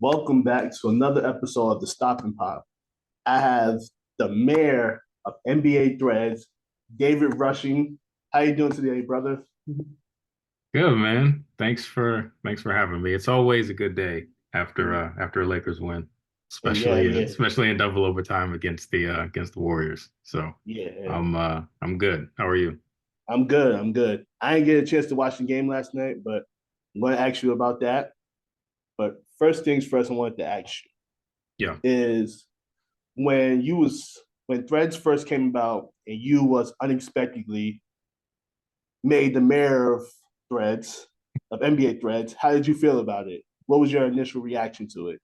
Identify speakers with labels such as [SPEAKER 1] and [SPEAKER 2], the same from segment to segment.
[SPEAKER 1] Welcome back to another episode of the Stop and Pop. I have the mayor of NBA Threads, David Rushing. How you doing today, brother?
[SPEAKER 2] Good, man. Thanks for having me. It's always a good day after a Lakers win,
[SPEAKER 1] Yeah,
[SPEAKER 2] especially
[SPEAKER 1] yeah,
[SPEAKER 2] especially in double overtime against the Warriors. So
[SPEAKER 1] yeah.
[SPEAKER 2] I'm good. How are you?
[SPEAKER 1] I'm good. I'm good. I didn't get a chance to watch the game last night, but I'm going to ask you about that. But first things first, I wanted to ask you
[SPEAKER 2] Yeah.
[SPEAKER 1] is when Threads first came about and you was unexpectedly made the mayor of Threads, of NBA Threads. How did you feel about it? What was your initial reaction to it?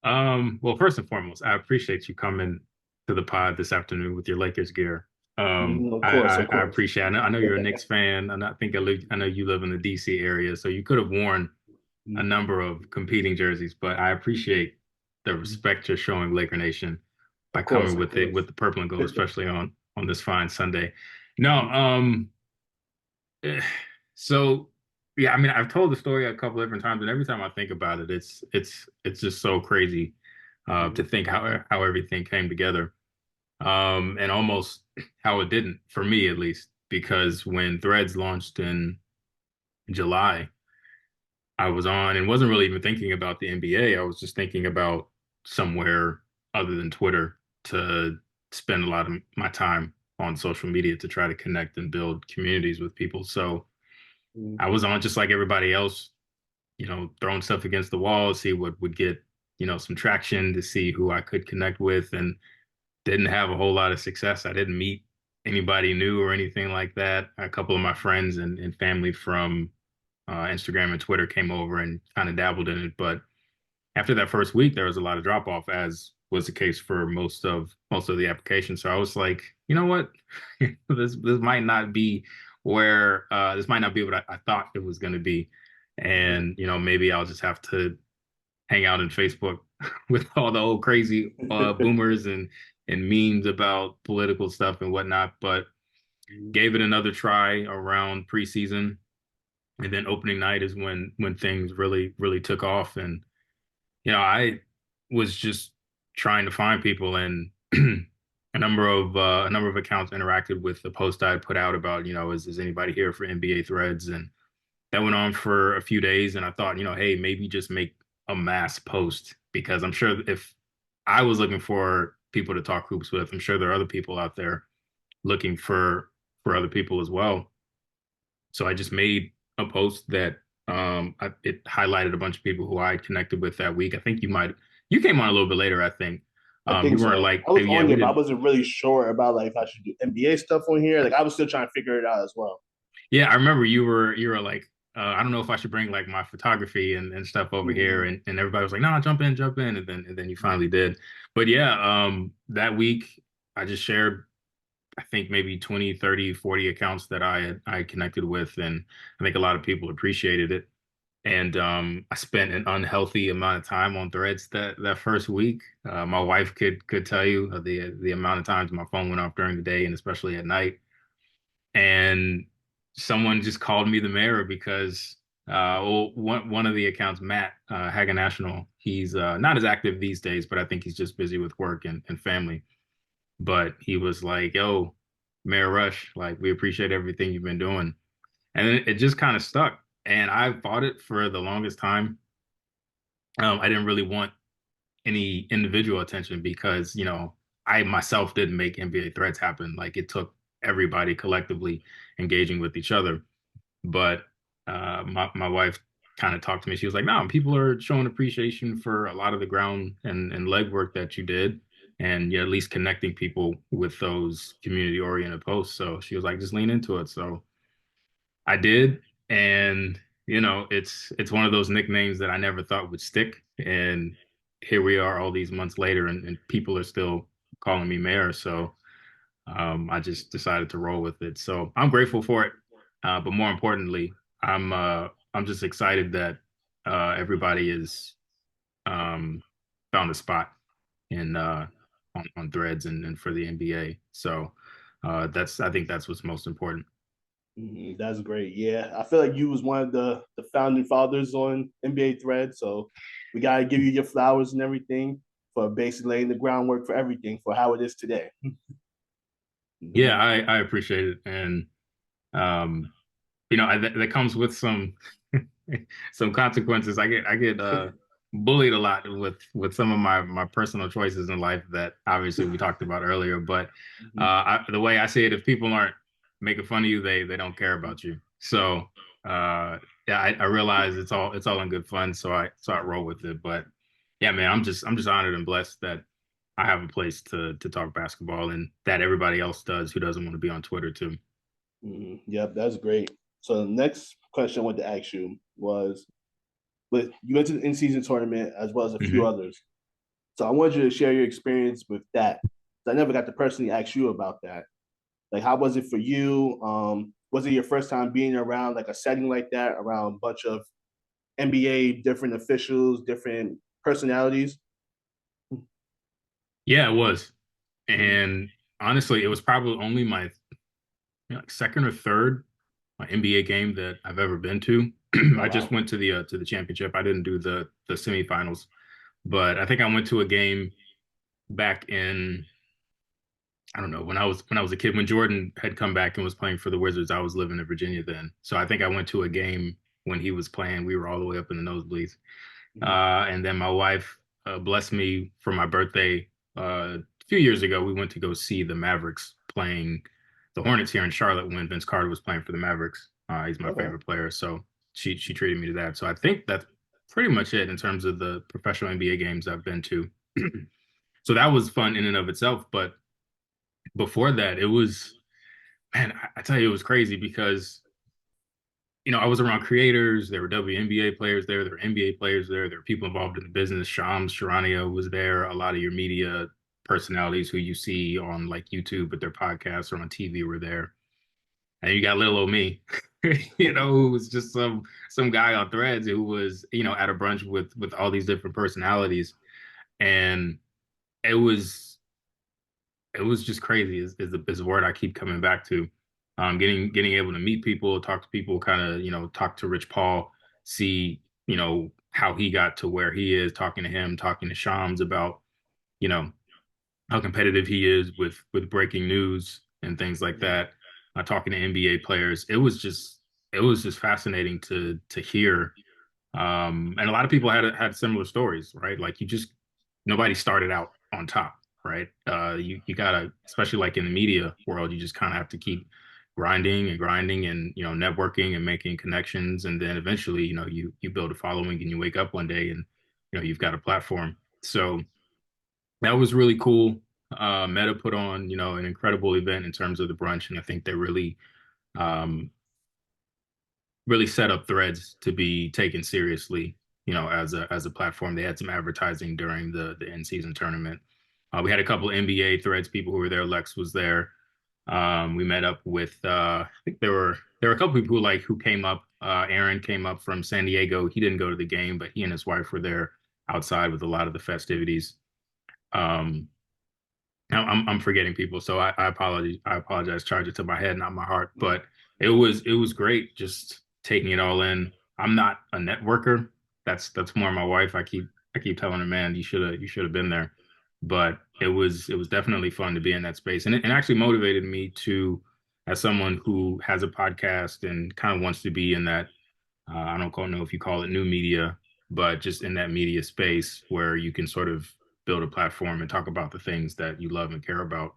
[SPEAKER 2] Well, first and foremost, I appreciate you coming to the pod this afternoon with your Lakers gear.
[SPEAKER 1] Of course, of
[SPEAKER 2] I
[SPEAKER 1] course.
[SPEAKER 2] appreciate. I know you're a Knicks fan, and I know you live in the DC area, so you could have worn a number of competing jerseys, but I appreciate the respect you're showing Laker Nation by
[SPEAKER 1] Of course,
[SPEAKER 2] coming
[SPEAKER 1] of
[SPEAKER 2] with it
[SPEAKER 1] course.
[SPEAKER 2] with the purple and gold, especially on this fine Sunday. No, eh, so yeah, I mean, I've told the story a couple different times, and every time I think about it, it's just so crazy to think how everything came together, and almost how it didn't for me at least, because when Threads launched in July. I was on and wasn't really even thinking about the NBA. I was just thinking about somewhere other than Twitter to spend a lot of my time on social media to try to connect and build communities with people. So I was on just like everybody else, throwing stuff against the wall, see what would get, some traction to see who I could connect with and didn't have a whole lot of success. I didn't meet anybody new or anything like that. A couple of my friends and family from Instagram and Twitter came over and kind of dabbled in it. But after that first week, there was a lot of drop off, as was the case for most of the applications. So I was like, you know what, this might not be where this might not be what I thought it was going to be, and maybe I'll just have to hang out in Facebook with all the old crazy boomers and memes about political stuff and whatnot. But gave it another try around preseason, and then opening night is when things really took off. And I was just trying to find people, and a number of accounts interacted with the post I put out about, is anybody here for NBA Threads? And that went on for a few days, and I thought, hey, maybe just make a mass post, because I'm sure if I was looking for people to talk hoops with, I'm sure there are other people out there looking for other people as well. So I just made a post that it highlighted a bunch of people who I had connected with that week. I think you came on a little bit later, I think.
[SPEAKER 1] I
[SPEAKER 2] You
[SPEAKER 1] think
[SPEAKER 2] weren't
[SPEAKER 1] so.
[SPEAKER 2] like,
[SPEAKER 1] I was
[SPEAKER 2] yeah,
[SPEAKER 1] on
[SPEAKER 2] we
[SPEAKER 1] there, but I
[SPEAKER 2] didn't.
[SPEAKER 1] wasn't really sure about like if I should do NBA stuff on here. Like I was still trying to figure it out as well.
[SPEAKER 2] Yeah, I remember you were like, I don't know if I should bring like my photography and stuff over here,
[SPEAKER 1] Mm-hmm.
[SPEAKER 2] and everybody was like, no, jump in, and then you finally did. But yeah, that week I just shared, I think maybe 20, 30, 40 accounts that I connected with, and I think a lot of people appreciated it. And I spent an unhealthy amount of time on Threads that first week. My wife could tell you the amount of times my phone went off during the day and especially at night. And someone just called me the mayor because well, one of the accounts, Matt Haga National, he's not as active these days, but I think he's just busy with work and family. But he was like, "Yo, Mayor Rush, like we appreciate everything you've been doing," and it just kind of stuck. And I fought it for the longest time. I didn't really want any individual attention because, I myself didn't make NBA threats happen. Like it took everybody collectively engaging with each other. But my wife kind of talked to me. She was like, "No, people are showing appreciation for a lot of the ground and legwork that you did, and you're at least connecting people with those community oriented posts." So she was like, "Just lean into it." So I did, and it's one of those nicknames that I never thought would stick, and here we are all these months later, and people are still calling me mayor. So I just decided to roll with it. So I'm grateful for it, but more importantly, I'm just excited that everybody is um, found a spot in on Threads and for the NBA. So I think that's what's most important.
[SPEAKER 1] That's great. Yeah, I feel like you was one of the founding fathers on NBA Thread, so we gotta give you your flowers and everything for basically laying the groundwork for everything for how it is today.
[SPEAKER 2] Yeah,
[SPEAKER 1] Mhm.
[SPEAKER 2] I appreciate it, and um, that comes with some some consequences. I get bullied a lot with some of my personal choices in life that obviously we talked about earlier. But the way I see it, if people aren't making fun of you, they don't care about you. So yeah, I realize it's all in good fun. So I roll with it. But yeah, man, I'm just honored and blessed that I have a place to talk basketball and that everybody else does who doesn't want to be on Twitter too.
[SPEAKER 1] Yep, that's great. So the next question I wanted to ask you was, but you went to the in-season tournament as well as a few
[SPEAKER 2] Hmm.
[SPEAKER 1] others. So I wanted you to share your experience with that. I never got to personally ask you about that. Like, how was it for you? Was it your first time being around like a setting like that, around a bunch of NBA, different officials, different personalities?
[SPEAKER 2] Yeah, it was.
[SPEAKER 1] Mm-hmm.
[SPEAKER 2] And honestly, it was probably only my like second or third NBA game that I've ever been to.
[SPEAKER 1] Oh
[SPEAKER 2] I just
[SPEAKER 1] wow.
[SPEAKER 2] went to the championship. I didn't do the semifinals, but I think I went to a game back in I don't know when I was a kid when Jordan had come back and was playing for the Wizards. I was living in Virginia then, so I think I went to a game when he was playing. We were all the way up in the nosebleeds.
[SPEAKER 1] Mm-hmm.
[SPEAKER 2] And then my wife blessed me for my birthday a few years ago. We went to go see the Mavericks playing the Hornets here in Charlotte when Vince Carter was playing for the Mavericks. He's my
[SPEAKER 1] Okay.
[SPEAKER 2] favorite player, so she treated me to that. So I think that's pretty much it in terms of the professional NBA games I've been to. So that was fun in and of itself. But before that, it was man, I tell you, it was crazy because I was around creators. There were WNBA players there. There were NBA players there. There were people involved in the business. Shams Charania was there. A lot of your media personalities who you see on like YouTube, but their podcasts or on TV were there. And you got little old me, who was just some guy on Threads who was, at a brunch with all these different personalities, and it was it was just crazy is the word I keep coming back to. Getting able to meet people, talk to people, kind of talk to Rich Paul, see how he got to where he is, talking to him, talking to Shams about you know how competitive he is with breaking news and things like that. Talking to NBA players, it was just fascinating to hear and a lot of people had similar stories, right? Like nobody started out on top, right? You gotta, especially like in the media world, you just kind of have to keep grinding and grinding and networking and making connections, and then eventually, you build a following and you wake up one day and you've got a platform. So that was really cool. Meta put on an incredible event in terms of the brunch, and I think they um, really set up Threads to be taken seriously, as a platform. They had some advertising during the in season tournament. We had a couple of NBA Threads people who were there. Lex was there. We met up with I think there were a couple people who came up. Aaron came up from San Diego. He didn't go to the game, but he and his wife were there outside with a lot of the festivities. Um, I'm forgetting people, so I apologize. I apologize. Charge it to my head, not my heart. But it was great just taking it all in. I'm not a networker. That's more my wife. I keep telling her, man, you should have been there. But it was definitely fun to be in that space, and it actually motivated me to, as someone who has a podcast and kind of wants to be in that. I don't know if you call it new media, but just in that media space where you can sort of build a platform and talk about the things that you love and care about.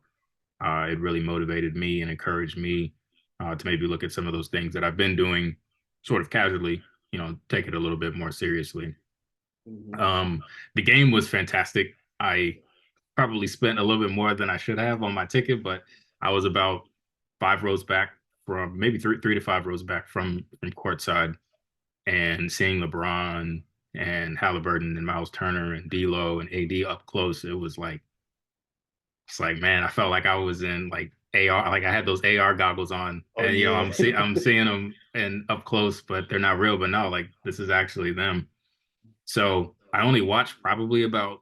[SPEAKER 2] It really motivated me and encouraged me to maybe look at some of those things that I've been doing sort of casually, take it a little bit more seriously.
[SPEAKER 1] Mm-hmm.
[SPEAKER 2] Um, the game was fantastic. I probably spent a little bit more than I should have on my ticket, but I was about 5 rows back from maybe three to 5 rows back from courtside, and seeing LeBron and Halliburton and Miles Turner and D'Lo and AD up close, it's like man, I felt like I was in like AR, like I had those AR goggles on,
[SPEAKER 1] Oh
[SPEAKER 2] and
[SPEAKER 1] yeah.
[SPEAKER 2] I'm seeing them and up close, but they're not real. But no, like this is actually them. So I only watched probably about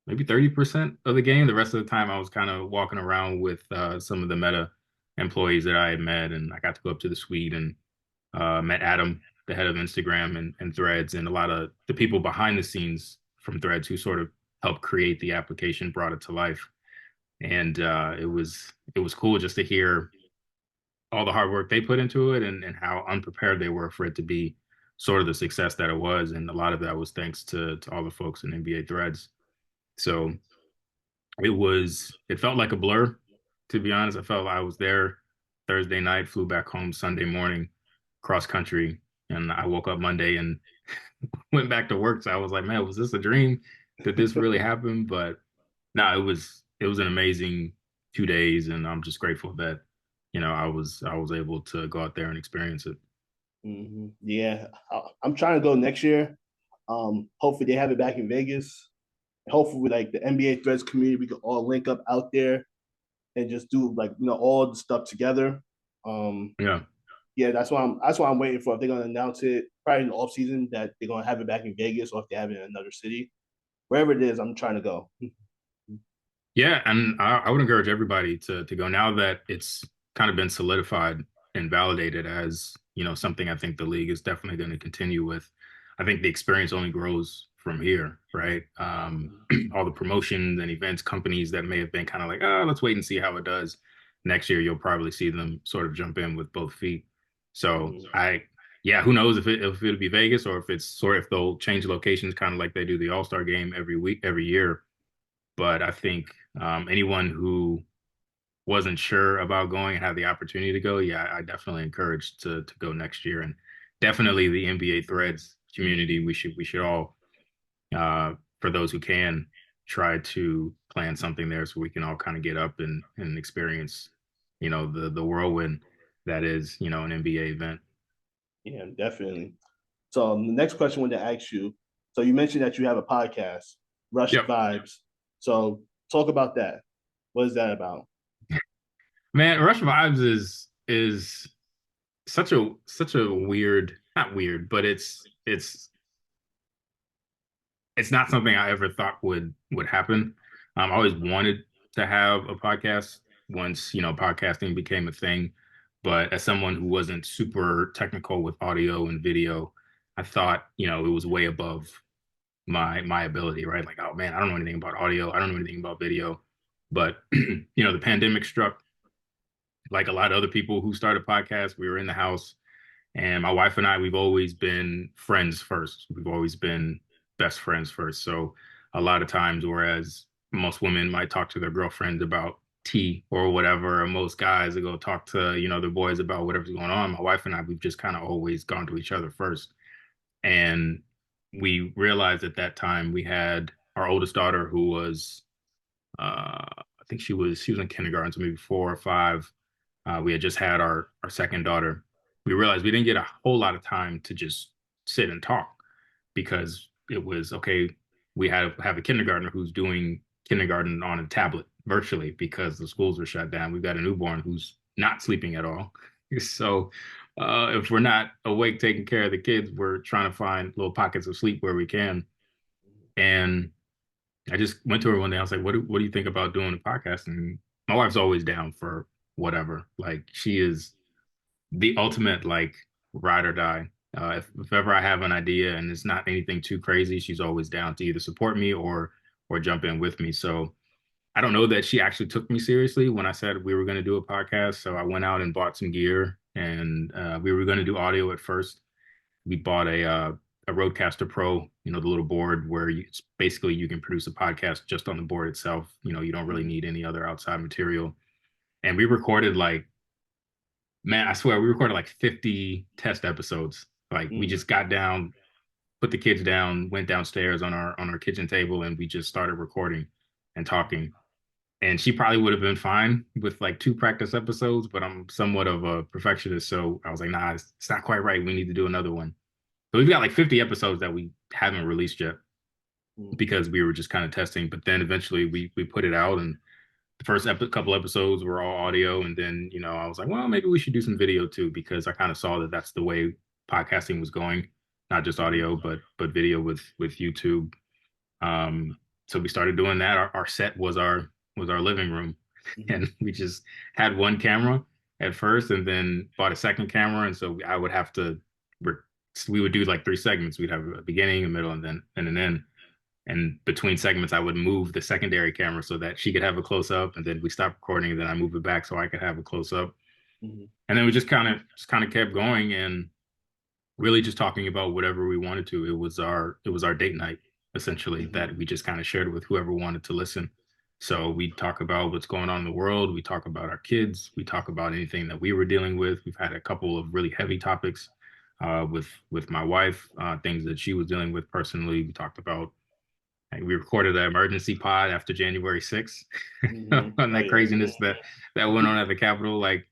[SPEAKER 2] maybe 30% of the game. The rest of the time, I was kind of walking around with some of the meta employees that I had met, and I got to go up to the suite and met Adam, the head of Instagram and Threads, and a lot of the people behind the scenes from Threads who sort of helped create the application, brought it to life. And it was cool just to hear all the hard work they put into it and how unprepared they were for it to be sort of the success that it was. And a lot of that was thanks to all the folks in NBA Threads. So it felt like a blur, to be honest. I felt like I was there Thursday night, flew back home Sunday morning, cross country, and I woke up Monday and went back to work. So I was like, man, was this a dream? Did this really happen? But no, it was an amazing 2 days, and I'm just grateful that I was able to go out there and experience it.
[SPEAKER 1] Yeah, I'm trying to go next year. Hopefully they have it back in Vegas. Hopefully, like the NBA Threads community, we can all link up out there and just do like all the stuff together. Um,
[SPEAKER 2] Yeah.
[SPEAKER 1] yeah, that's why I'm waiting for. If they're gonna announce it probably in the off season that they're gonna have it back in Vegas, or if they have it in another city, wherever it is, I'm trying to go.
[SPEAKER 2] Yeah, and I would encourage everybody to go now that it's kind of been solidified and validated as, something I think the league is definitely going to continue with. I think the experience only grows from here, right? All the promotions and events companies that may have been kind of like, oh, let's wait and see how it does. Next year, you'll probably see them sort of jump in with both feet. So yeah, who knows if it'll be Vegas or if it's sort of if they'll change locations, kind of like they do the All Star game every week, every year. But I think anyone who wasn't sure about going and had the opportunity to go, yeah, I definitely encourage to go next year. And definitely the NBA Threads community, we should all, for those who can, try to plan something there so we can all kind of get up and experience, the whirlwind that is, an NBA event.
[SPEAKER 1] Yeah, definitely. So the next question I wanted to ask you. So you mentioned that you have a podcast, Rush
[SPEAKER 2] Yep.
[SPEAKER 1] Vibes. So talk about that. What is that about?
[SPEAKER 2] Man, Rush Vibes is such a weird, not weird, but it's not something I ever thought would happen. I always wanted to have a podcast once, podcasting became a thing. But as someone who wasn't super technical with audio and video, I thought, it was way above my ability, right? Like, oh man, I don't know anything about audio. I don't know anything about video. But the pandemic struck, like a lot of other people who started podcasts. We were in the house, and my wife and I, we've always been friends first. We've always been best friends first. So a lot of times, whereas most women might talk to their girlfriends about tea or whatever, or most guys will go talk to, their boys about whatever's going on. My wife and I, we've just kind of always gone to each other first. And we realized at that time we had our oldest daughter who was I think she was in kindergarten, so maybe 4 or 5. We had just had our second daughter. We realized we didn't get a whole lot of time to just sit and talk because it was okay. We have a kindergartner who's doing kindergarten on a tablet virtually because the schools were shut down. We've got a newborn who's not sleeping at all. So if we're not awake taking care of the kids, we're trying to find little pockets of sleep where we can. And I just went to her one day. I was like, "What do you think about doing a podcast?" And my wife's always down for whatever. Like she is the ultimate like ride or die. If ever I have an idea and it's not anything too crazy, she's always down to either support me or jump in with me. So I don't know that she actually took me seriously when I said we were going to do a podcast. So I went out and bought some gear, and we were going to do audio at first. We bought a Roadcaster Pro, the little board where it's basically you can produce a podcast just on the board itself. You don't really need any other outside material. And we recorded like, man, I swear we recorded like 50 test episodes. Like we
[SPEAKER 1] Mm.
[SPEAKER 2] just got down, put the kids down, went downstairs on our kitchen table, and we just started recording and talking. And she probably would have been fine with like 2 practice episodes, but I'm somewhat of a perfectionist, so I was like, nah, it's not quite right. We need to do another one. So we've got like 50 episodes that we haven't released yet
[SPEAKER 1] Mm.
[SPEAKER 2] because we were just kind of testing. But then eventually we put it out, and the first couple episodes were all audio, and then I was like, well, maybe we should do some video too because I kind of saw that that's the way podcasting was going, not just audio but video with YouTube. Um, so we started doing that. Our set was our living room,
[SPEAKER 1] Mm.
[SPEAKER 2] and we just had one camera at first, and then bought a second camera, and so I would have to we would do like three segments. We'd have a beginning, a middle, and then and an end. And between segments, I would move the secondary camera so that she could have a close up, and then we stopped recording, and then I move it back so I could have a close up.
[SPEAKER 1] Mhm.
[SPEAKER 2] And then we just kind of kept going and really just talking about whatever we wanted to. It was our date night essentially
[SPEAKER 1] Mhm.
[SPEAKER 2] that we just kind of shared with whoever wanted to listen. So we talk about what's going on in the world. We talk about our kids. We talk about anything that we were dealing with. We've had a couple of really heavy topics with my wife, things that she was dealing with personally. We talked about like, we recorded an emergency pod after January 6th
[SPEAKER 1] Mhm.
[SPEAKER 2] on
[SPEAKER 1] Oh
[SPEAKER 2] that
[SPEAKER 1] yeah.
[SPEAKER 2] craziness that went on at the Capitol. Like,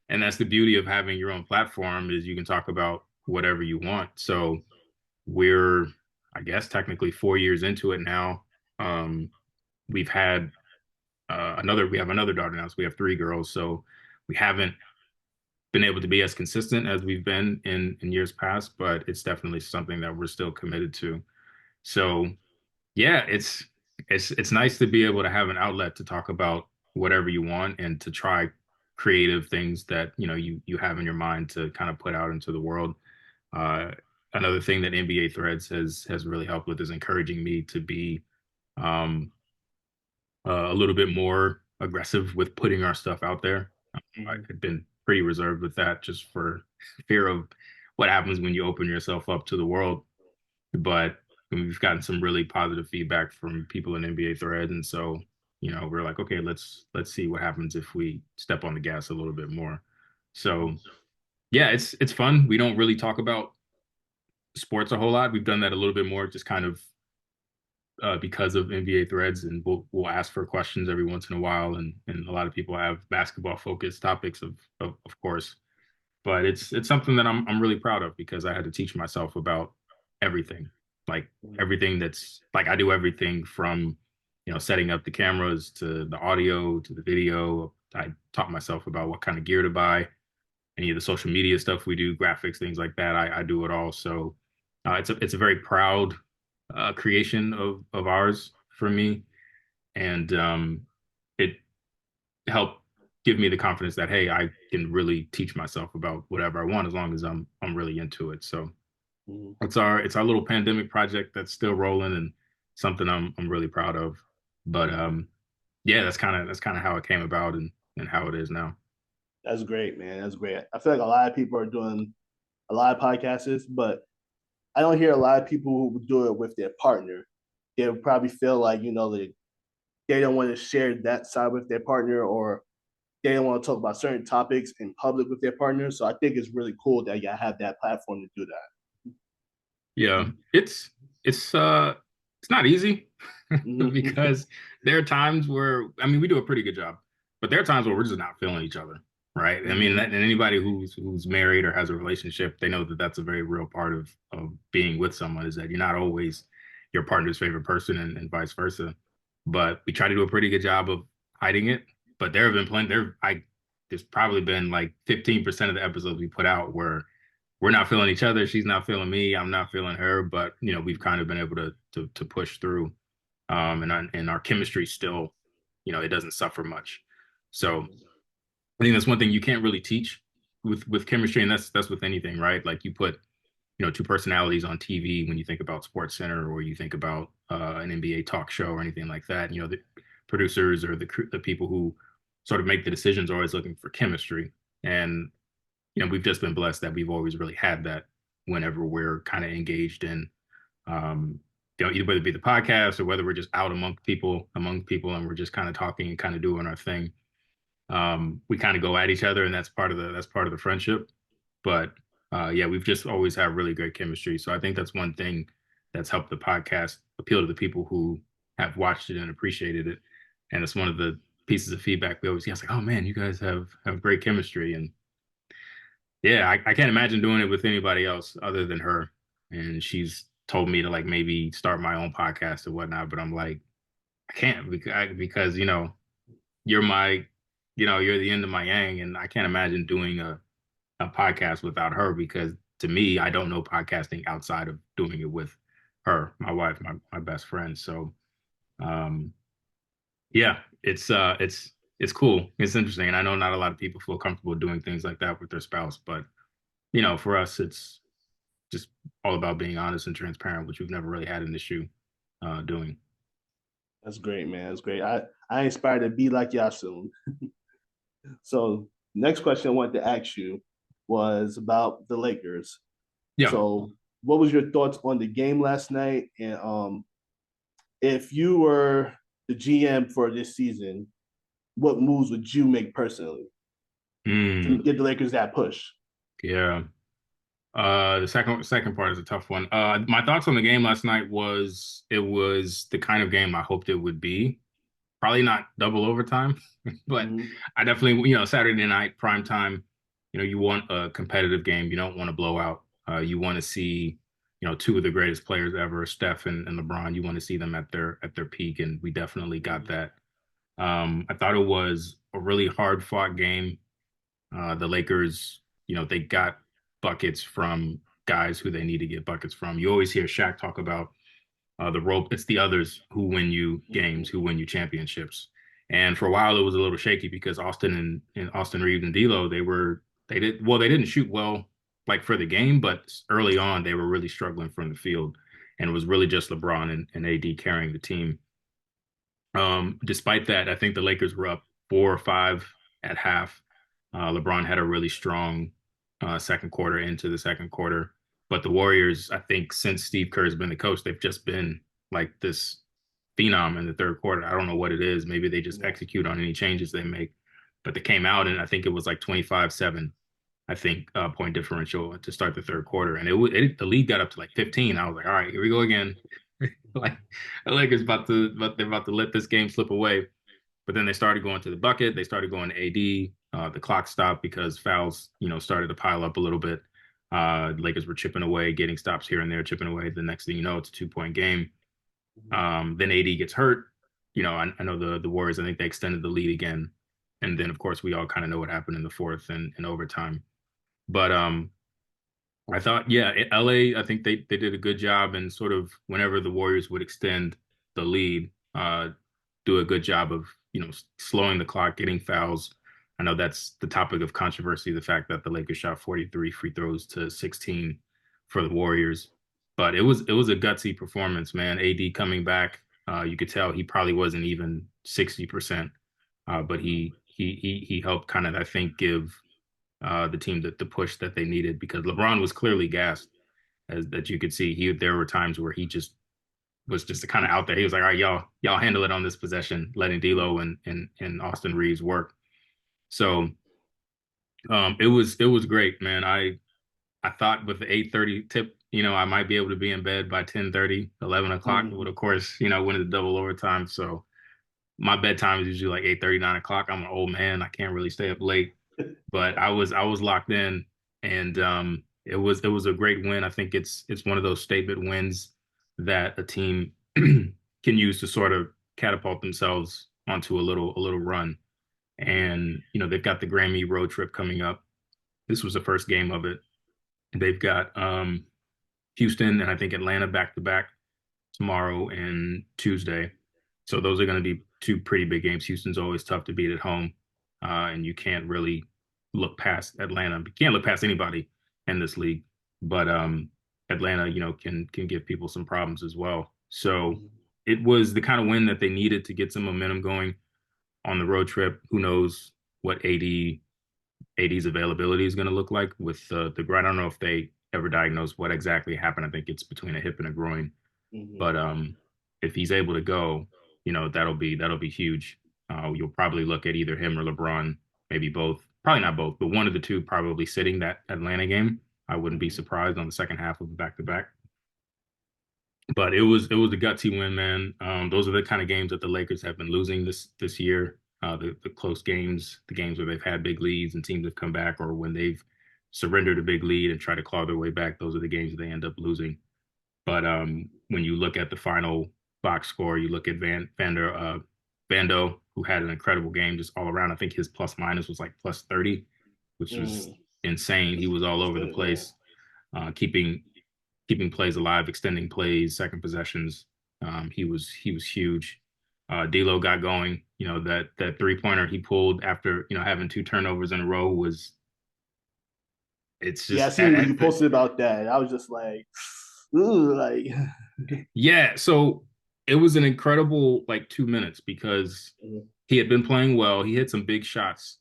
[SPEAKER 2] and that's the beauty of having your own platform is you can talk about whatever you want. So we're, I guess, technically 4 years into it now. Um, we've had we have another daughter now, so we have three girls. So we haven't been able to be as consistent as we've been in years past, but it's definitely something that we're still committed to. So yeah, it's nice to be able to have an outlet to talk about whatever you want and to try creative things that you have in your mind to kind of put out into the world. Uh, Another thing that NBA Threads has really helped with is encouraging me to be um, a little bit more aggressive with putting our stuff out there. I
[SPEAKER 1] Mhm.
[SPEAKER 2] had been pretty reserved with that just for fear of what happens when you open yourself up to the world. But we've gotten some really positive feedback from people in NBA Thread, and so we're like, okay, let's see what happens if we step on the gas a little bit more. So
[SPEAKER 1] Mhm.
[SPEAKER 2] yeah, it's fun. We don't really talk about sports a whole lot. We've done that a little bit more, just kind of because of NBA Threads, and we'll ask for questions every once in a while, and a lot of people have basketball focused topics of course, but it's something that I'm really proud of because I had to teach myself about everything, like
[SPEAKER 1] Mhm.
[SPEAKER 2] everything that's like I do everything from setting up the cameras to the audio to the video. I taught myself about what kind of gear to buy, any of the social media stuff we do, graphics, things like that. I do it all. So it's a very proud creation of ours for me, and it helped give me the confidence that hey, I can really teach myself about whatever I want as long as I'm really into it. So
[SPEAKER 1] Mhm.
[SPEAKER 2] it's our little pandemic project that's still rolling and something I'm really proud of. But yeah, that's kind of how it came about and how it is now.
[SPEAKER 1] That's great, man. That's great. I feel like a lot of people are doing a lot of podcasts, but I don't hear a lot of people who do it with their partner. They would probably feel like, they don't want to share that side with their partner, or they don't want to talk about certain topics in public with their partner. So I think it's really cool that you have that platform to do
[SPEAKER 2] Yeah,
[SPEAKER 1] that.
[SPEAKER 2] it's not easy
[SPEAKER 1] Mm-hmm.
[SPEAKER 2] because there are times where I mean we do a pretty good job, but there are times where we're just not feeling each other, right? I mean,
[SPEAKER 1] Mm-hmm.
[SPEAKER 2] and anybody who's married or has a relationship, they know that that's a very real part of being with someone is that you're not always your partner's favorite person and vice versa. But we try to do a pretty good job of hiding it. But there have been plenty there's probably been like 15% of the episodes we put out where we're not feeling each other. She's not feeling me. I'm not feeling her. But we've kind of been able to push through. And our chemistry still, it doesn't suffer much. So I think that's one thing you can't really teach with chemistry, and that's with anything, right? Like you put two personalities on TV when you think about Sports Center or you think about an NBA talk show or anything like that. The producers or the people who sort of make the decisions are always looking for chemistry, and we've just been blessed that we've always really had that whenever we're kind of engaged in, um, either whether it be the podcast or whether we're just out among people and we're just kind of talking and kind of doing our thing. We kind of go at each other, and that's part of the friendship. But yeah, we've just always had really great chemistry. So I think that's one thing that's helped the podcast appeal to the people who have watched it and appreciated it. And it's one of the pieces of feedback we always get. It's like, oh man, you guys have great chemistry, and yeah, I can't imagine doing it with anybody else other than her. And she's told me to like maybe start my own podcast or whatnot, but I'm like, I can't because you're my, you're the end of my yang, and I can't imagine doing a podcast without her because to me, I don't know podcasting outside of doing it with her, my wife, my best friend. So, um, yeah, it's it's cool. It's interesting. And I know not a lot of people feel comfortable doing things like that with their spouse, but for us, it's just all about being honest and transparent, which we've never really had an issue doing.
[SPEAKER 1] That's great, man. That's great. I inspire to be like y'all soon. So next question I wanted to ask you was about the Lakers.
[SPEAKER 2] Yeah.
[SPEAKER 1] So what was your thoughts on the game last night? And if you were the GM for this season, what moves would you make personally to
[SPEAKER 2] Mm,
[SPEAKER 1] give the Lakers that push?
[SPEAKER 2] yeah. The second part is a tough one. My thoughts on the game last night was it was the kind of game I hoped it would be. Probably not double overtime, but
[SPEAKER 1] Mm-hmm.
[SPEAKER 2] I definitely, Saturday night prime time, you want a competitive game. You don't want to blow out. You want to see, two of the greatest players ever, Steph and LeBron. You want to see them at their peak, and we definitely got that. I thought it was a really hard fought game. The Lakers, they got buckets from guys who they need to get buckets from. You always hear Shaq talk about the rope. It's the others who win you games, who win you championships. And for a while, it was a little shaky because and Austin Reeves and D'Lo, they didn't shoot well like for the game, but early on they were really struggling from the field, and it was really just LeBron and AD carrying the team. Despite that, I think the Lakers were up 4 or 5 at half. LeBron had a really strong second quarter into the second quarter. But the Warriors, I think, since Steve Kerr's been the coach, they've just been like this phenom in the third quarter. I don't know what it is. Maybe they just
[SPEAKER 1] Yeah.
[SPEAKER 2] execute on any changes they make. But they came out, and I think it was like 25-7, I think, point differential to start the third quarter. And the lead got up to like 15. I was like, all right, here we go again. Like the Lakers they're about to let this game slip away. But then they started going to the bucket. They started going to AD. The clock stopped because fouls, started to pile up a little bit. Lakers were chipping away, getting stops here and there, chipping away. The next thing you know, it's a 2 point game. Then AD gets hurt. I know the Warriors. I think they extended the lead again, and then of course we all kind of know what happened in the fourth and overtime. But I thought, yeah, LA, I think they did a good job and sort of whenever the Warriors would extend the lead, do a good job of, slowing the clock, getting fouls. I know that's the topic of controversy, the fact that the Lakers shot 43 free throws to 16 for the Warriors. But it was a gutsy performance, man. AD coming back, you could tell he probably wasn't even 60%. But he helped kind of, I think, give the team the push that they needed because LeBron was clearly gassed, as that you could see. There were times where he just was just kind of out there. He was like, "All right, y'all handle it on this possession," letting D'Lo and Austin Reeves work. So it was great, man. I thought with the 8:30 tip, I might be able to be in bed by 10:30, 11 o'clock. But
[SPEAKER 1] Mm-hmm.
[SPEAKER 2] of course, went into double overtime. So my bedtime is usually like 8:30, 9 o'clock. I'm an old man. I can't really stay up late. But I was locked in, and it was a great win. I think it's one of those statement wins that a team can use to sort of catapult themselves onto a little run. And they've got the Grammy road trip coming up. This was the first game of it. They've got Houston and I think Atlanta back to back tomorrow and Tuesday. So those are going to be two pretty big games. Houston's always tough to beat at home, and you can't really look past Atlanta. You can't look past anybody in this league, but Atlanta, can give people some problems as well. So
[SPEAKER 1] Mm-hmm.
[SPEAKER 2] it was the kind of win that they needed to get some momentum going on the road trip. Who knows what AD's availability is going to look like with the groin. I don't know if they ever diagnosed what exactly happened. I think it's between a hip and a groin.
[SPEAKER 1] Mm-hmm.
[SPEAKER 2] But if he's able to go, that'll be huge. You'll probably look at either him or LeBron, maybe both. Probably not both, but one of the two probably sitting that Atlanta game. I wouldn't be
[SPEAKER 1] Mm-hmm.
[SPEAKER 2] surprised on the second half of the back to back. But it was a gutsy win, man. Those are the kind of games that the Lakers have been losing this year. The close games, the games where they've had big leads and teams have come back, or when they've surrendered a big lead and try to claw their way back. Those are the games that they end up losing. But when you look at the final box score, you look at Vando, who had an incredible game just all around. I think his plus minus was like plus 30, which was
[SPEAKER 1] Mm-hmm.
[SPEAKER 2] insane. He was all
[SPEAKER 1] That's
[SPEAKER 2] over the
[SPEAKER 1] good, yeah.
[SPEAKER 2] place, keeping plays alive, extending plays, second possessions. He was huge. D'Lo got going. That 3-pointer he pulled after having two turnovers in a row was it's
[SPEAKER 1] Yeah, I
[SPEAKER 2] just
[SPEAKER 1] seen what you posted about that. And I was just like, ooh, like
[SPEAKER 2] yeah. So it was an incredible like 2 minutes because he had been playing well. He hit some big shots.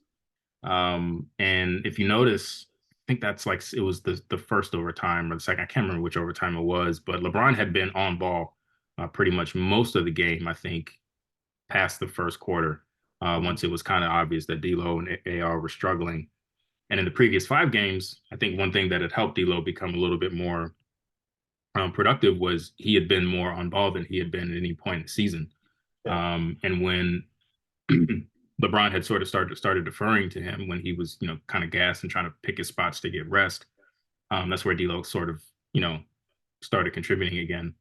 [SPEAKER 2] And if you notice, I think that's like it was the first overtime or the second. I can't remember which overtime it was, but LeBron had been on ball pretty much most of the game. I think past the first quarter, once it was kind of obvious that D'Lo and AR were struggling. And in the previous 5 games, I think one thing that had helped D'Lo become a little bit more productive was he had been more on ball than he had been at any point in the season.
[SPEAKER 1] yeah,
[SPEAKER 2] And when LeBron had sort of started deferring to him when he was, kind of gassed and trying to pick his spots to get rest. That's where D'Lo sort of, started contributing again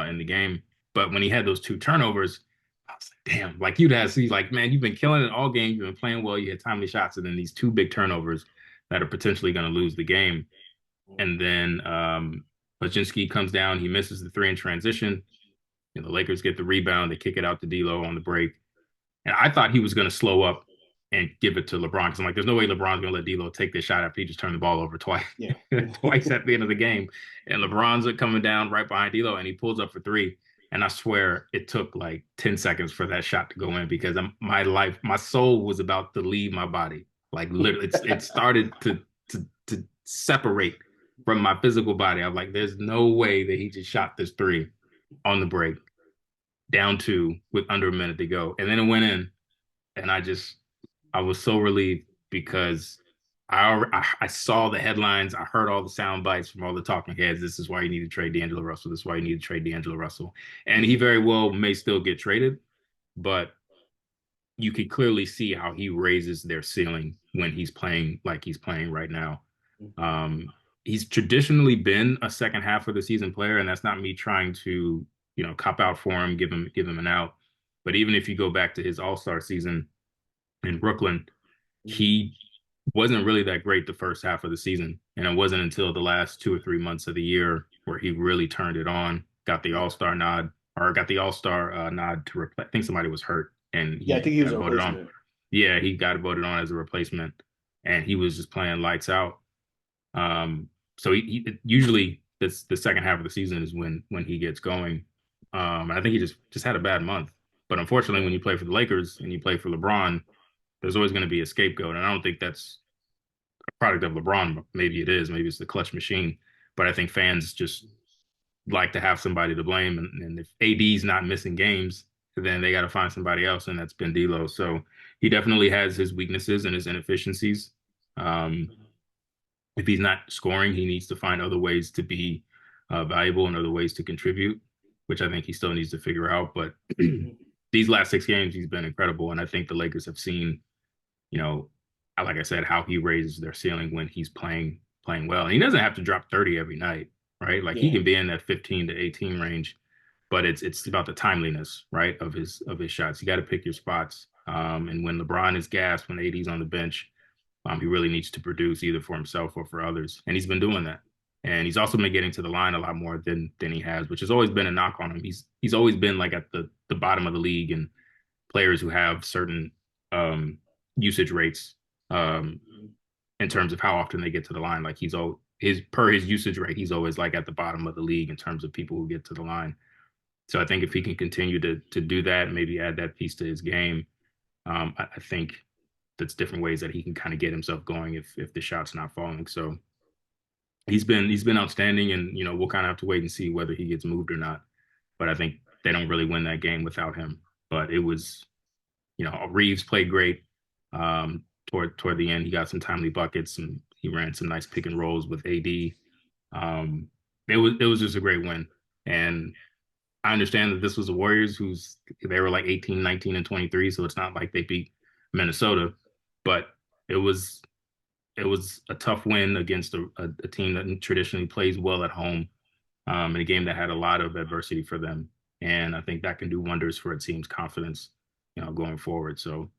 [SPEAKER 2] in the game. But when he had those two turnovers, I was like, damn, like you'd have see, like, man, you've been killing it all game. You've been playing well. You had timely shots, and then these two big turnovers that are potentially going to lose the game. And then Laczynski comes down. He misses the three in transition. The Lakers get the rebound. They kick it out to D'Lo on the break. And I thought he was going to slow up and give it to LeBron because I'm like, there's no way LeBron's going to let D'Lo take this shot after he just turned the ball over twice,
[SPEAKER 1] yeah,
[SPEAKER 2] twice at the end of the game. And LeBron's coming down right behind D'Lo, and he pulls up for three. And I swear it took like 10 seconds for that shot to go in because my soul was about to leave my body. Like literally, it started to separate from my physical body. I'm like, there's no way that he just shot this three on the break, down two with under a minute to go, and then it went in, and I was so relieved because I saw the headlines, I heard all the sound bites from all the talking heads. This is why you need to trade D'Angelo Russell. This is why you need to trade D'Angelo Russell, and he very well may still get traded, but you could clearly see how he raises their ceiling when he's playing like he's playing right now. Um, he's traditionally been a second half of the season player, and that's not me trying to, cop out for him, give him an out. But even if you go back to his All-Star season in Brooklyn, he wasn't really that great the first half of the season. And it wasn't until the last 2 or 3 months of the year where he really turned it on, got the All-Star nod, or got the All-Star nod to replace. I think somebody was hurt and
[SPEAKER 1] yeah. I
[SPEAKER 2] he
[SPEAKER 1] think he was
[SPEAKER 2] got
[SPEAKER 1] a
[SPEAKER 2] voted on.
[SPEAKER 1] replacement.
[SPEAKER 2] Yeah, he got voted on as a replacement, and he was just playing lights out. So he usually this the second half of the season is when he gets going. And I think he just had a bad month. But unfortunately, when
[SPEAKER 1] Yeah,
[SPEAKER 2] you play for the Lakers and you play for LeBron, there's always going to be a scapegoat, and I don't think that's a product of LeBron. Maybe it is. Maybe it's the clutch machine. But I think fans just like to have somebody to blame, and if AD's not missing games, then they got to find somebody else, and that's been D'Lo. So he definitely has his weaknesses and his inefficiencies. Um, if he's not scoring, he needs to find other ways to be valuable and other ways to contribute, which I think he still needs to figure out. But these last 6 games, he's been incredible, and I think the Lakers have seen, you know, like I said, how he raises their ceiling when he's playing well. And he doesn't have to drop 30 every night, right? Like he
[SPEAKER 1] yeah,
[SPEAKER 2] can be in that 15 to 18 range, but it's about the timeliness, right, of his shots. You got to pick your spots. And when LeBron is gassed, when AD's on the bench, he really needs to produce either for himself or for others, and he's been doing that. And he's also been getting to the line a lot more than he has, which has always been a knock on him. He's always been like at the bottom of the league, and players who have certain um, usage rates um, in terms of how often they get to the line. Like he's all his usage rate, he's always like at the bottom of the league in terms of people who get to the line. So I think if he can continue to do that, maybe add that piece to his game, I think that's different ways that he can kind of get himself going if the shot's not falling. So he's been outstanding, and we'll kind of have to wait and see whether he gets moved or not. But I think they don't really win that game without him. But it was, Reeves played great. Toward the end, he got some timely buckets and he ran some nice pick and rolls with AD. It was just a great win, and I understand that this was the Warriors who's they were like 18, 19, and 23, so it's not like they beat Minnesota, but it was it was a tough win against a team that traditionally plays well at home, in a game that had a lot of adversity for them. And I think that can do wonders for a team's confidence, going forward. So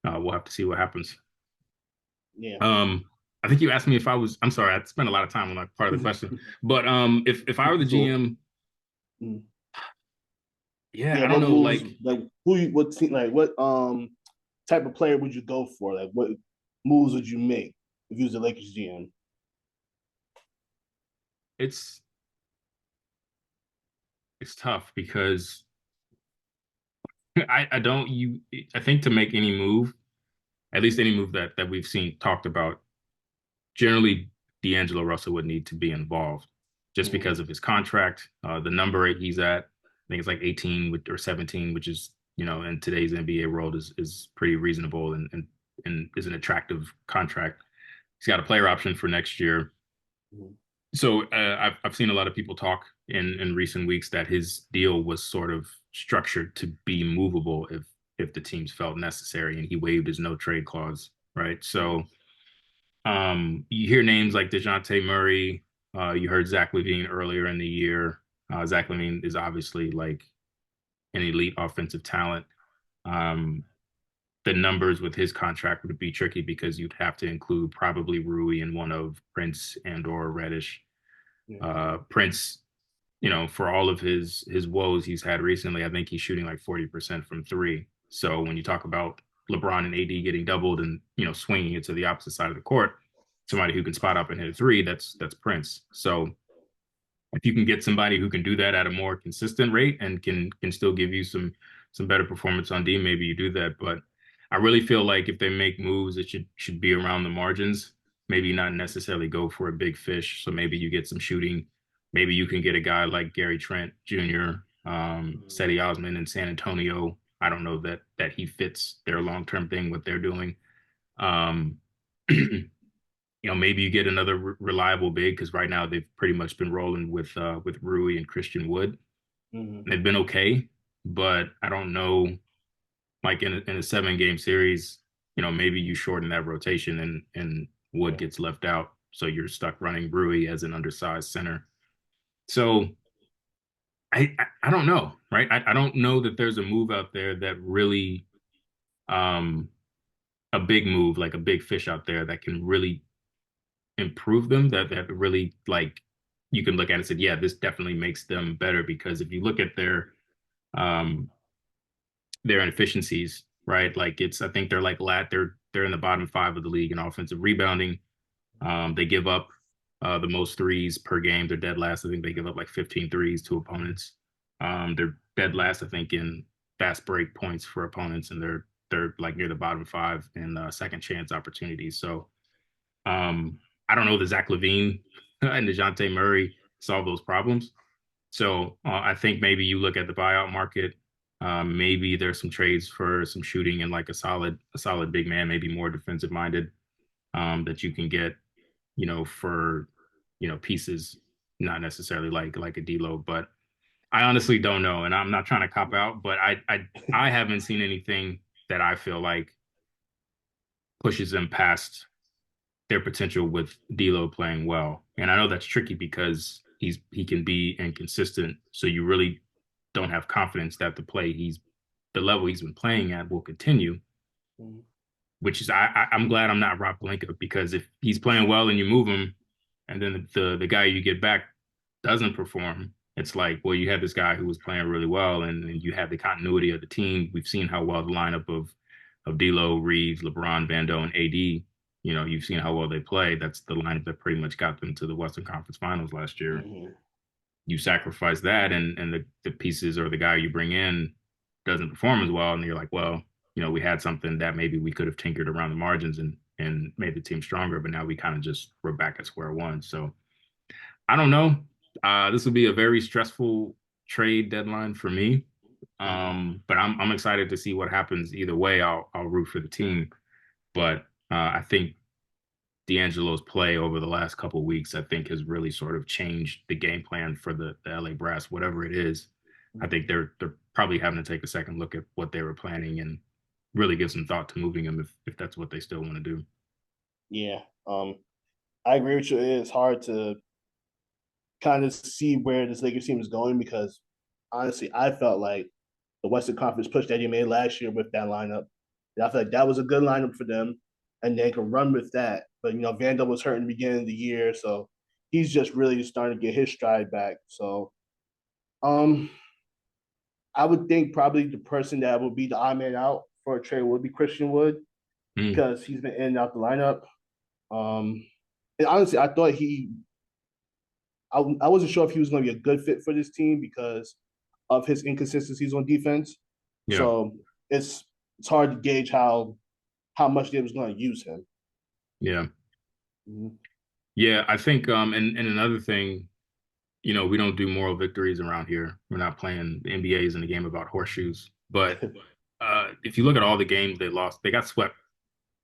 [SPEAKER 2] we'll have to see what happens.
[SPEAKER 1] yeah.
[SPEAKER 2] Um, I think you asked me if I was. I'm sorry, I spent a lot of time on that part of the question, but if I were the
[SPEAKER 1] It's cool.
[SPEAKER 2] GM,
[SPEAKER 1] Mm.
[SPEAKER 2] Yeah,
[SPEAKER 1] Yeah,
[SPEAKER 2] I don't
[SPEAKER 1] what
[SPEAKER 2] know.
[SPEAKER 1] moves
[SPEAKER 2] Like
[SPEAKER 1] like who you what team like what type of player would you go for? Like what moves would you make if you was the Lakers GM?
[SPEAKER 2] it's it's tough because I don't you I think to make any move, at least any move that we've seen talked about, generally D'Angelo Russell would need to be involved just
[SPEAKER 1] Mm-hmm.
[SPEAKER 2] because of his contract, the number he's at. I think it's like 18 or 17, which is in today's NBA world is pretty reasonable and is an attractive contract. He's got a player option for next year.
[SPEAKER 1] Mm-hmm.
[SPEAKER 2] So I've seen a lot of people talk in recent weeks that his deal was sort of structured to be movable if the teams felt necessary, and he waived his no trade clause, right? So you hear names like DeJounte Murray. You heard Zach LaVine earlier in the year. Zach LaVine is obviously like an elite offensive talent. Um, the numbers with his contract would be tricky because you'd have to include probably Rui in one of Prince and or Reddish.
[SPEAKER 1] Yeah.
[SPEAKER 2] Prince, for all of his woes he's had recently, I think he's shooting like 40% from three. So when you talk about LeBron and AD getting doubled and swinging it to the opposite side of the court, somebody who can spot up and hit a three, that's Prince. So if you can get somebody who can do that at a more consistent rate and can still give you some better performance on D, maybe you do that. But I really feel like if they make moves, it should be around the margins. Maybe not necessarily go for a big fish. So maybe you get some shooting. Maybe you can get a guy like Gary Trent Jr.,
[SPEAKER 1] Mm-hmm.
[SPEAKER 2] Cedi Osman in San Antonio. I don't know that he fits their long term thing, what they're doing. Um, maybe you get another reliable big because right now they've pretty much been rolling with Rui and Christian Wood.
[SPEAKER 1] Mm-hmm.
[SPEAKER 2] They've been okay, but I don't know. Like in a 7 game series, maybe you shorten that rotation and Wood
[SPEAKER 1] Yeah.
[SPEAKER 2] gets left out, so you're stuck running Rui as an undersized center. So I don't know, right? I don't know that there's a move out there that really um a big move like a big fish out there that can really improve them that really like you can look at it and say, yeah, this definitely makes them better because if you look at um their inefficiencies, right? Like I think they're like they're in the bottom five of the league in offensive rebounding. They give up the most threes per game. They're dead last. I think they give up like 15 threes to opponents. They're dead last, I think, in fast break points for opponents, and they're like near the bottom five in second chance opportunities. So um, I don't know that Zach LaVine and DeJounte Murray solve those problems. So I think maybe you look at the buyout market. Maybe there's some trades for some shooting and like a solid big man, maybe more defensive minded that you can get, for pieces, not necessarily like a D'Lo. But I honestly don't know, and I'm not trying to cop out, but I haven't seen anything that I feel like pushes them past their potential with D'Lo playing well. And I know that's tricky because he can be inconsistent. So you really don't have confidence that the level he's been playing at will continue.
[SPEAKER 1] Mm-hmm.
[SPEAKER 2] Which is I'm glad I'm not Rob Pelinka because if he's playing well and you move him, and then the guy you get back doesn't perform, it's like, well, you had this guy who was playing really well, and you have the continuity of the team. We've seen how well the lineup of D'Lo, Reeves, LeBron, Vando, and AD. You've seen how well they play. That's the lineup that pretty much got them to the Western Conference Finals last year.
[SPEAKER 1] Mm-hmm.
[SPEAKER 2] You sacrifice that, and the pieces or the guy you bring in doesn't perform as well, and you're like, well, we had something that maybe we could have tinkered around the margins and made the team stronger, but now we kind of just we're back at square one. So I don't know. This will be a very stressful trade deadline for me.
[SPEAKER 1] Mm-hmm.
[SPEAKER 2] But I'm excited to see what happens either way. I'll root for the team, but I think D'Angelo's play over the last couple of weeks, I think, has really sort of changed the game plan for the LA Brass, whatever it is. I think
[SPEAKER 1] Mm-hmm.
[SPEAKER 2] they're probably having to take a second look at what they were planning and really give some thought to moving him if that's what they still want to do.
[SPEAKER 1] Yeah. I agree with you. It's hard to kind of see where this Lakers team is going because honestly, I felt like the Western Conference push that he made last year with that lineup. And I feel like that was a good lineup for them, and they could run with that. But Vando was hurt in the beginning of the year, so he's just really starting to get his stride back. So, um, I would think probably the person that would be the odd man out for a trade would be Christian Wood
[SPEAKER 2] Mm,
[SPEAKER 1] because he's been in and out the lineup. Um, and honestly, I thought I wasn't sure if he was going to be a good fit for this team because of his inconsistencies on defense.
[SPEAKER 2] yeah,
[SPEAKER 1] So it's hard to gauge how much they was going to use him.
[SPEAKER 2] yeah,
[SPEAKER 1] Mm-hmm.
[SPEAKER 2] yeah. I think and another thing, we don't do moral victories around here. We're not playing the NBA isn't a game about horseshoes. But if you look at all the games they lost, they got swept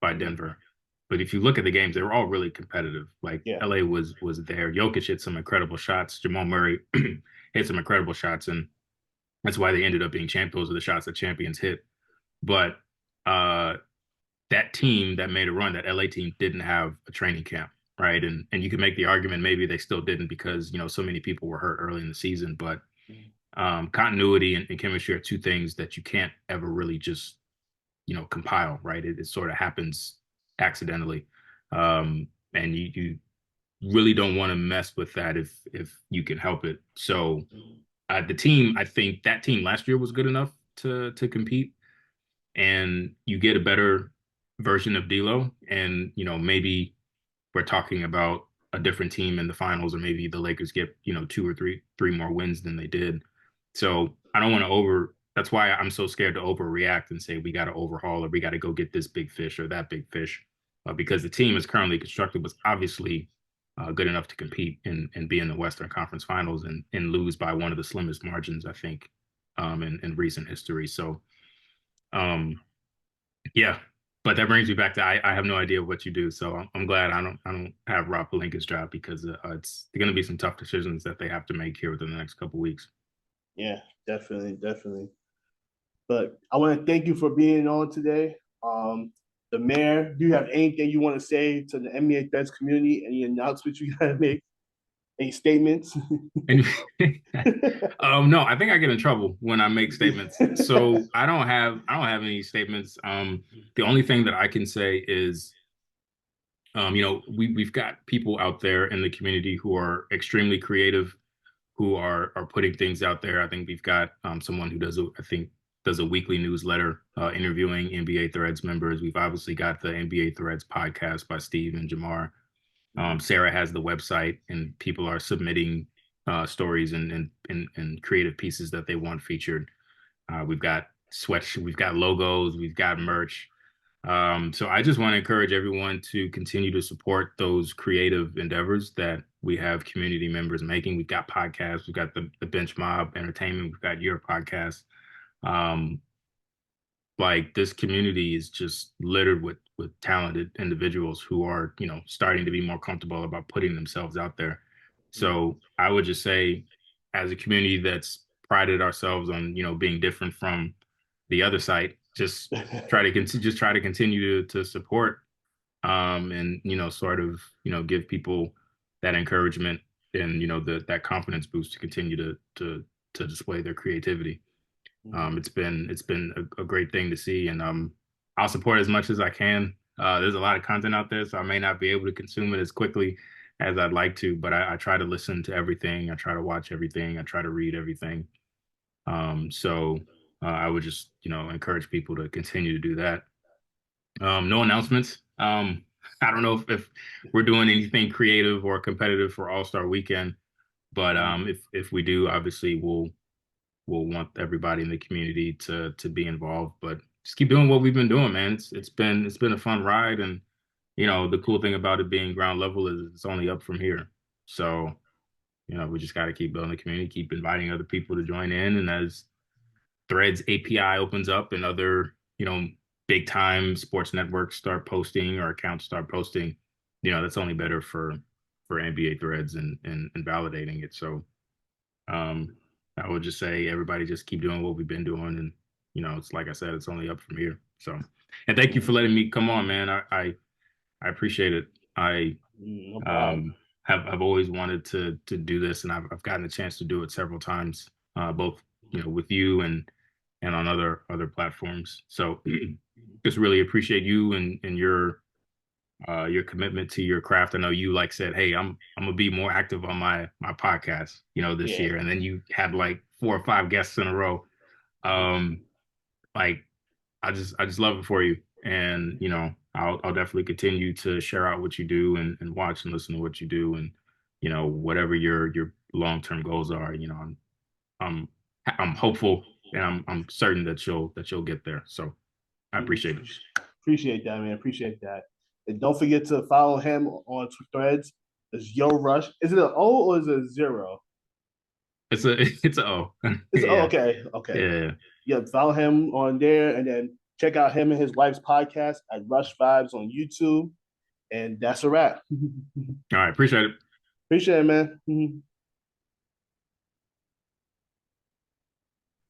[SPEAKER 2] by Denver. But if you look at the games, they were all really competitive. Like
[SPEAKER 1] Yeah.
[SPEAKER 2] LA was there. Jokic hit some incredible shots. Jamal Murray hit some incredible shots, and that's why they ended up being champions of the shots that champions hit. But uh, that team that made a run, that LA team, didn't have a training camp, right? And you can make the argument maybe they still didn't because so many people were hurt early in the season. But continuity and chemistry are two things that you can't ever really just compile, right? It sort of happens accidentally, and you really don't want to mess with that if you can help it. So the team, I think that team last year was good enough to compete, and you get a better version of D'Lo, and maybe we're talking about a different team in the finals, or maybe the Lakers get two or three more wins than they did. So I don't want to over. That's why I'm so scared to overreact and say we got to overhaul or we got to go get this big fish or that big fish, because the team is currently constructed was obviously good enough to compete and be in the Western Conference Finals and lose by one of the slimmest margins I think in recent history. So um, yeah, but that brings me back to I have no idea what you do, so I'm glad I don't have Rob Pelinka's job because it's going to be some tough decisions that they have to make here within the next couple weeks.
[SPEAKER 1] Yeah, definitely, definitely. But I want to thank you for being on today. The mayor, do you have anything you want to say to the NBA Threads community? Any announcements you got to make? Any statements?
[SPEAKER 2] And no, I think I get in trouble when I make statements. So I don't have any statements. The only thing that I can say is we've got people out there in the community who are extremely creative, who are putting things out there. I think we've got someone who I think does a weekly newsletter interviewing NBA Threads members. We've obviously got the NBA Threads podcast by Steve and Jamar. Sarah has the website, and people are submitting stories and creative pieces that they want featured. We've got we've got logos, we've got merch. So I just want to encourage everyone to continue to support those creative endeavors that we have community members making. We've got podcasts, we've got the Bench Mob Entertainment, we've got your podcast. Um, like this community is just littered with talented individuals who are starting to be more comfortable about putting themselves out there. So I would just say, as a community that's prided ourselves on being different from the other site, just try to continue to support and sort of give people that encouragement and that confidence boost to continue to display their creativity. It's been a great thing to see, and I'll support as much as I can. There's a lot of content out there, so I may not be able to consume it as quickly as I'd like to, but I try to listen to everything. I try to watch everything. I try to read everything. So I would just encourage people to continue to do that. No announcements. I don't know if we're doing anything creative or competitive for All Star Weekend, but if we do, obviously we'll want everybody in the community to be involved. But just keep doing what we've been doing, man. It's been a fun ride, and the cool thing about it being ground level is it's only up from here. So we just got to keep building the community, keep inviting other people to join in, and as Threads API opens up and other big time sports networks start posting or accounts start posting, that's only better for NBA Threads and validating it. So um, I would just say everybody just keep doing what we've been doing, and it's like I said, it's only up from here. So, and thank you for letting me come on, man. I appreciate it. I
[SPEAKER 1] No problem.
[SPEAKER 2] um, have always wanted to do this, and I've gotten a chance to do it several times, both with you and on other platforms. So, just really appreciate you and your commitment to your craft. I know you like said, "Hey, I'm gonna be more active on my podcast, this
[SPEAKER 1] Yeah.
[SPEAKER 2] year," and then you had like 4 or 5 guests in a row. Um, like I just love it for you. And, I'll definitely continue to share out what you do and watch and listen to what you do. And, whatever your long-term goals are, I'm, I'm hopeful and I'm certain that you'll get there. So I appreciate it.
[SPEAKER 1] Appreciate that, man. Appreciate that. And don't forget to follow him on Threads. It's Yo Rush. Is it an O or is it a zero?
[SPEAKER 2] It's a O.
[SPEAKER 1] It's oh,
[SPEAKER 2] Yeah.
[SPEAKER 1] okay, okay.
[SPEAKER 2] Yeah.
[SPEAKER 1] Yeah, follow him on there, and then check out him and his wife's podcast at Rush Vibes on YouTube. And that's a wrap.
[SPEAKER 2] All right. Appreciate it.
[SPEAKER 1] Appreciate it, man.